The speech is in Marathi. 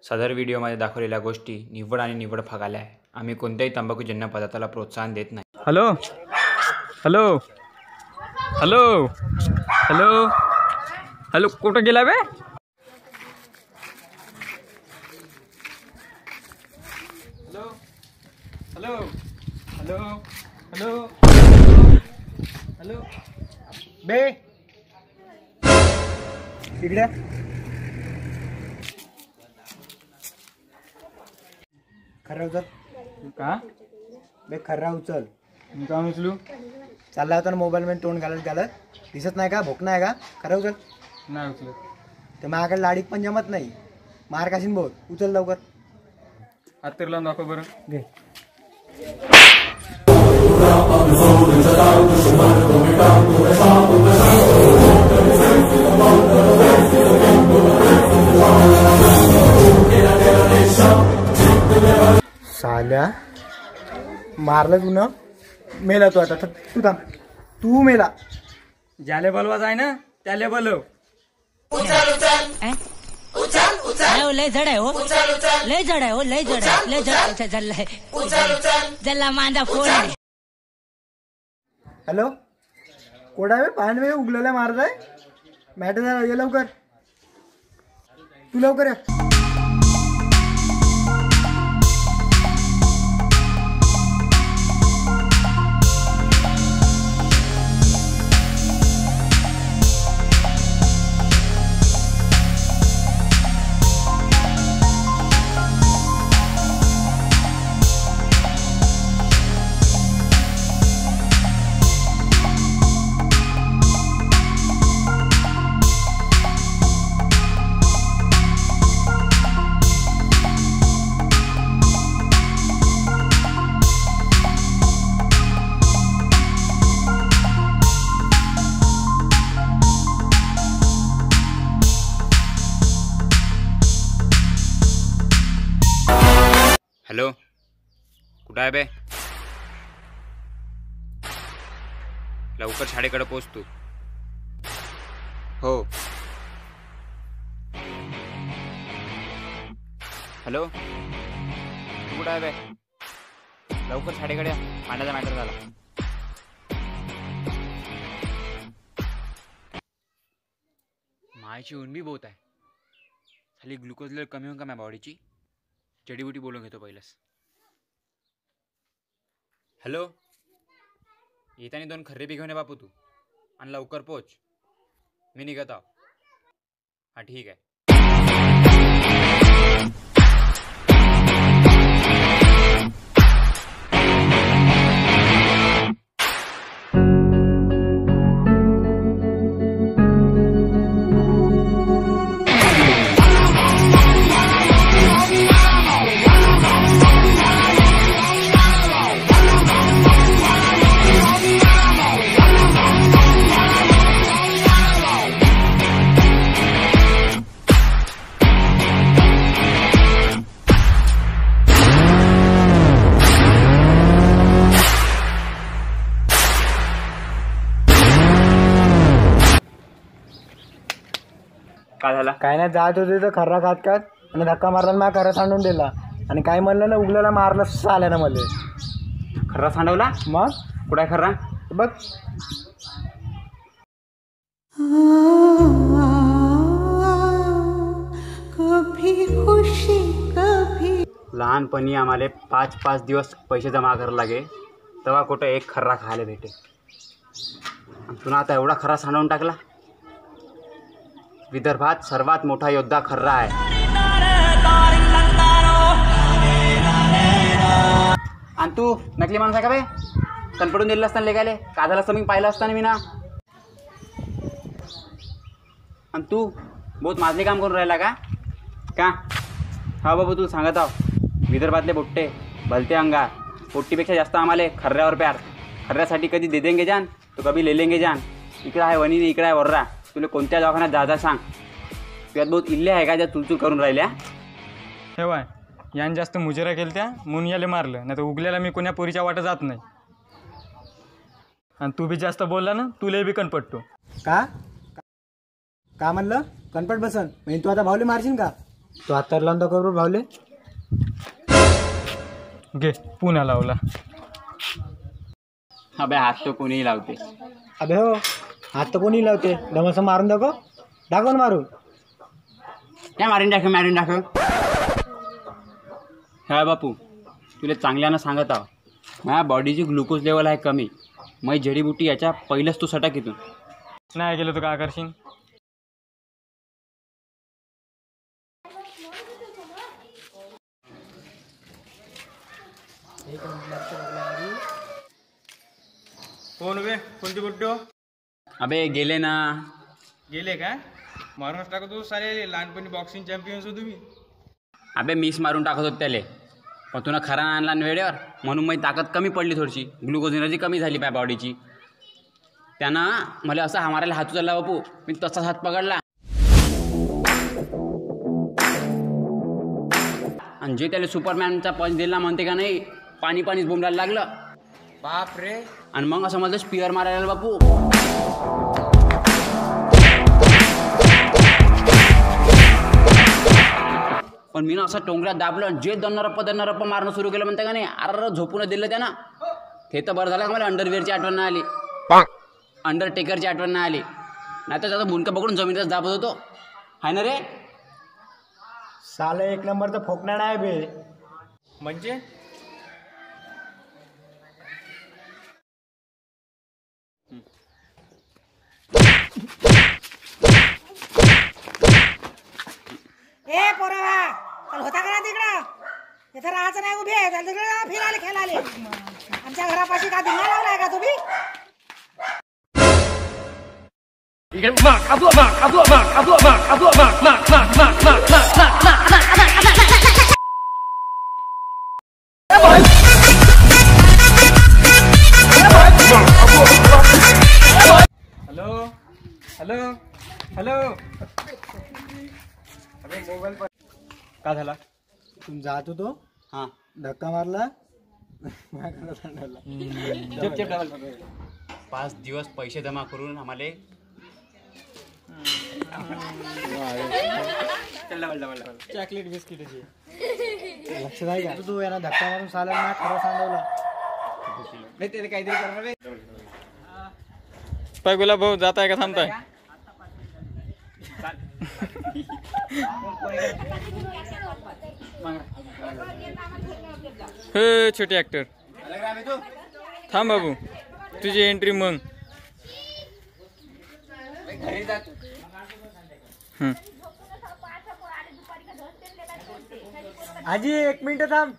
सदर व्हिडिओमध्ये दाखवलेल्या गोष्टी निव्वळ आणि निव्वळ फगाल्या आहे. आम्ही कोणत्याही तंबाखूजन्य पदार्थाला प्रोत्साहन देत नाही. Hello hello hello hello hello कुठं गेला बे? हॅलो हॅलो हॅलो हॅलो बे इकडे खर्रा उचल का बे खर्रा उचल. मी काम उचलू? चालला होता ना मोबाईल मध्ये तोंड घालत दिसत नाही का? भोक नाही का? खर्रा उचल. नाही उचलत. ते माझ्याकडे लाडीत पण जमत नाही. मार काशीन बोल. उचल लवकर. हात तर लावून दाखव बरं. घे. साल्या मारलं तू ना, मेला तू. आता तू थांब. तू मेला. ज्याले बलवाच आहे ना त्याले बलव. लय जड आहे हो, लय जड आहे हो, लय जड आहे, लय जड. जल्ला माझा फोन आहे. हॅलो कोडा वे पान वे उगलेला मारताय. मॅटर झाला. ये लवकर. तू लवकर ये. हॅलो कुठं आहे बे? लवकर शाळेकडे पोहोच तू. हो. हॅलो तू कुठं आहे बे? लवकर शाळेकडे या. पाण्याचा मॅटर झाला. मायची ऊन बी बहुत आहे. खाली ग्लुकोज लेवल कमी होऊन का माझ्या बॉडीची? जडीबुटी बोलून घेतो पहिलंच. हॅलो येतानी 2 खर्रे बी घेऊन ये बापू तू. आणि लवकर पोच. मी निघत आहो. हा ठीक आहे. काय झाला? काय नाही, जात होते तर खर्रा खात आणि धक्का मारला. मला खर्रा सांडून दिला. आणि काय म्हणलं ना, उगल्याला मारलं आल्या ना मला. खर्रा सांडवला? मग कुठं आहे खर्रा? बघ. लहानपणी आम्हाला 5-5 दिवस पैसे जमा करायला लागे, तेव्हा कुठं एक खर्रा खायला भेटे. तुला आता एवढा खर्रा सांडवून टाकला. विदर्भात सर्वात मोठा योद्धा खर्रा आहे. आणि तू नकली माणूस आहे का बे? कनपडून दिलं असताना लेगायले का झालं असतं मी पाहिलं असताना मी ना. आणि तू बहुत माजले काम करून राहिला का? हा बाबू तू सांगत आहो. विदर्भातले बोट्टे भलते अंगार. पोट्टीपेक्षा जास्त आम्हाला खर्ऱ्यावर प्यार. खर्ऱ्यासाठी कधी दे देंगे जान तो कभी ले लेंगे जान. इकडं आहे वनी, इकडं आहे वर्रा. तुला कोणत्या दवाखान्यात जा सांग. तुझ्यात बहुत इल्ले आहे का ज्या चुलचूल करून राहिल्या? हे वाय यान जास्त मुजरा केलत्या म्हणून याले मारलं. नाही तर उगल्याला मी कोण्या पोरीच्या वाटत जात नाही. आणि तू बी जास्त बोलला ना तुला बी कनपट तू. का म्हणलं? कनपट बसन म्हणजे तू आता भावले मारशील का? तू हातावर लावून दाखव बरं भावले. घे पुन्हा लावला. अबे हात तो कोणीही लावते. अबे हो, हात तर कोणी लावते. दमसं मारून दाखव. दाखव ना मारून. काय मारून दाखव. हा बापू, तुला चांगल्यानं सांगत आहो, माझ्या बॉडीची ग्लुकोज लेवल आहे कमी. मग जडीबुटी याच्या पहिलंच तू सटक इथून. नाही गेलं तर काय करशील? कोण उभे कोणती बुट्टो अबे गेले ना. गेले काय? मारूनच टाकतो सारे. लहानपणी बॉक्सिंग चॅम्पियन्स हो तुम्ही. अबे मिस मारून टाकत होत त्याले, पण तुला खरा आणला वेळेवर म्हणून माझी ताकद कमी पडली थोडीशी. ग्लुकोज एनर्जी कमी झाली माझ्या बॉडीची. त्यानं मला असं हा मारायला हात उचलला बापू. मी तसाच हात पकडला आणि जे त्याला सुपरमॅनचा पंच दिला म्हणते का नाही, पाणीच बोंबलायला लागलं. बाप रे. आणि मग असं मला स्पिअर मारायला बापू. पण मी ना असं टोंगल्यात दाबलं आणि जे दन्नरप्पा मारणं सुरू केलं म्हणते का नाही, अरे झोपून दिलं त्यानं. ते तर बरं झालं, मला अंडरवेअरची आठवण नाही आली, अंडरटेकरची आठवण नाही आली. नाही तर त्याचा बुनका पकडून जमिनीतच दाबत होतो. हाय ना रे? साला एक नंबरचा फोकणा नाही बे. म्हणजे ए पोरावा, चल होता का ना तिकडं? इथं राहायचं नाही, उभे आहे तिकडे फिरायला खेळाले. आमच्या घरापाशी का धिंगा लावलाय का तुम्ही? हॅलो. का झाला? तुम्ही जात होतो, हां धक्का मारला. 5 दिवस पैसे जमा करून आम्हाला चॉकलेट बिस्किटाची. लक्ष नाही का तू यांना धक्का मारून साला ना खरं सांगवला. पाय गुलाब भाऊ, जात आहे का थांबताय? हे छोटे ऍक्टर थांब बाबू, तुझी एंट्री मग. आजी 1 मिनिट थांब.